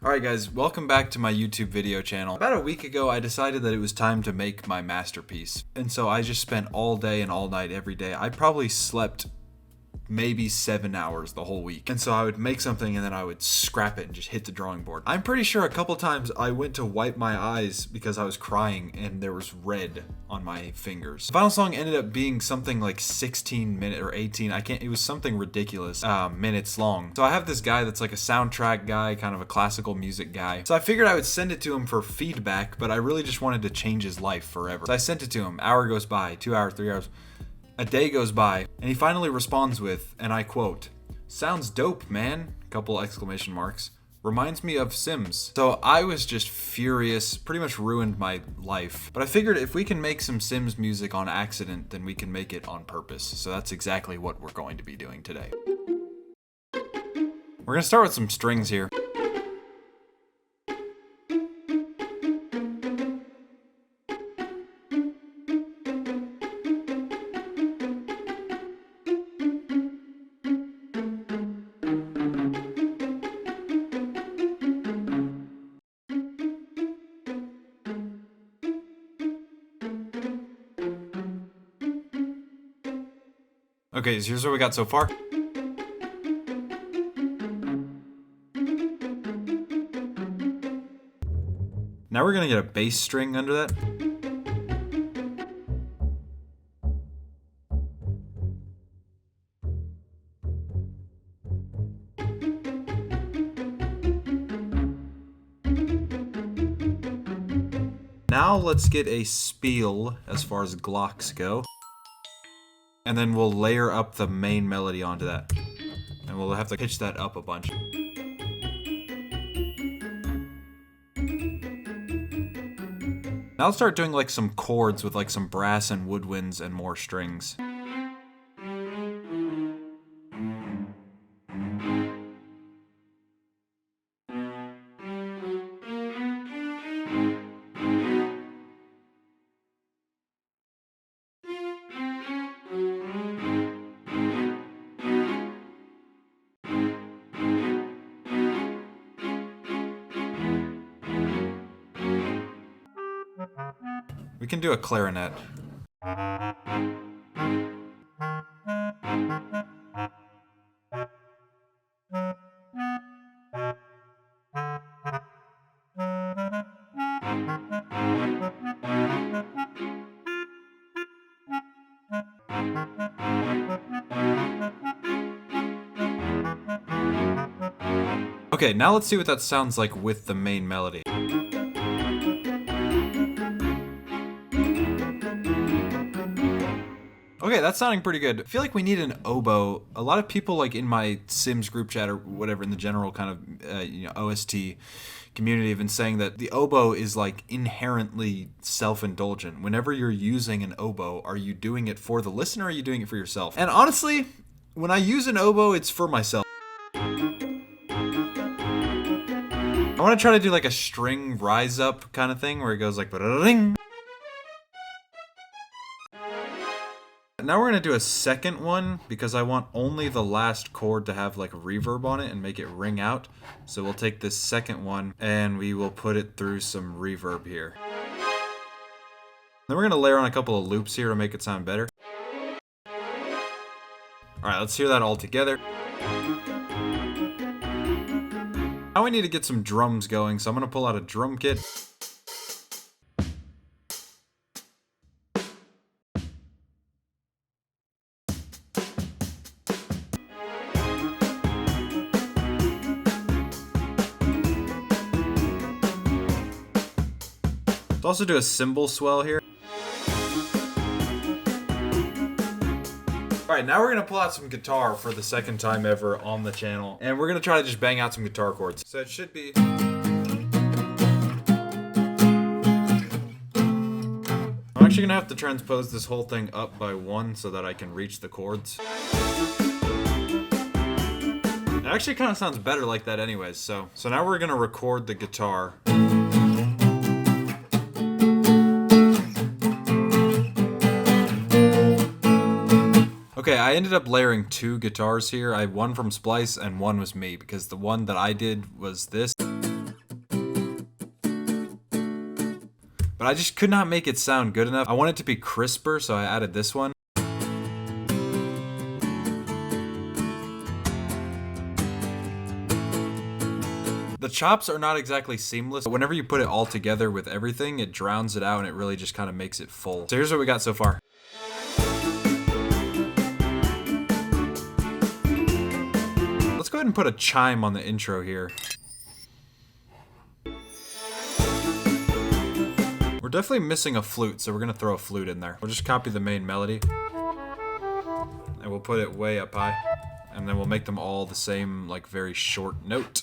Alright guys, welcome back to my YouTube video channel. About a week ago I decided that it was time to make my masterpiece. And so I just spent all day and all night every day. I probably slept maybe 7 hours the whole week. And so I would make something and then I would scrap it and just hit the drawing board. I'm pretty sure a couple times I went to wipe my eyes because I was crying and there was red on my fingers. The final song ended up being something like 16 minutes or 18, it was something ridiculous, minutes long. So I have this guy that's like a soundtrack guy, kind of a classical music guy. So I figured I would send it to him for feedback, but I really just wanted to change his life forever. So I sent it to him. Hour goes by, 2 hours, 3 hours. A day goes by, and he finally responds with, and I quote, "Sounds dope, man," couple exclamation marks. "Reminds me of Sims." So I was just furious, pretty much ruined my life. But I figured if we can make some Sims music on accident, then we can make it on purpose. So that's exactly what we're going to be doing today. We're gonna start with some strings here. Okay, so here's what we got so far. Now we're gonna get a bass string under that. Now let's get a spiel as far as glocks go. And then we'll layer up the main melody onto that. And we'll have to pitch that up a bunch. Now let's start doing like some chords with like some brass and woodwinds and more strings. We can do a clarinet. Okay, now let's see what that sounds like with the main melody. Okay, that's sounding pretty good. I feel like we need an oboe. A lot of people like in my Sims group chat or whatever in the general kind of OST community have been saying that the oboe is like inherently self-indulgent. Whenever you're using an oboe, are you doing it for the listener or are you doing it for yourself? And honestly, when I use an oboe, it's for myself. I want to try to do like a string rise up kind of thing where it goes like ba-da-da-ding. Now we're gonna do a second one because I want only the last chord to have like reverb on it and make it ring out. So we'll take this second one and we will put it through some reverb here. Then we're gonna layer on a couple of loops here to make it sound better. Alright, let's hear that all together. Now we need to get some drums going, so I'm gonna pull out a drum kit. Let's also do a cymbal swell here. Alright, now we're gonna pull out some guitar for the second time ever on the channel. And we're gonna try to just bang out some guitar chords. So it should be... I'm actually gonna have to transpose this whole thing up by 1 so that I can reach the chords. It actually kind of sounds better like that anyways, so now we're gonna record the guitar. Okay, I ended up layering 2 guitars here. I had one from Splice and one was me, because the one that I did was this. And but I just could not make it sound good enough. I want it to be crisper, so I added this one. The chops are not exactly seamless, but whenever you put it all together with everything, it drowns it out and it really just kind of makes it full. So here's what we got so far. Let's go ahead and put a chime on the intro here. We're definitely missing a flute, so we're gonna throw a flute in there. We'll just copy the main melody, and we'll put it way up high, and then we'll make them all the same, like, very short note.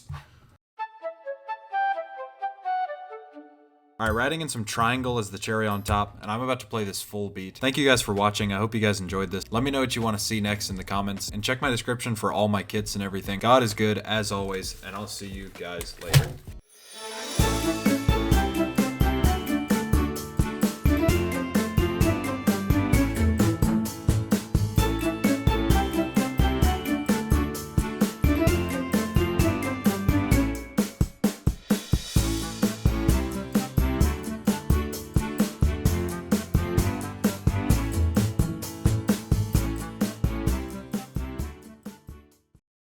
Alright, we're adding in some triangle as the cherry on top, and I'm about to play this full beat. Thank you guys for watching. I hope you guys enjoyed this. Let me know what you want to see next in the comments, and check my description for all my kits and everything. God is good, as always, and I'll see you guys later.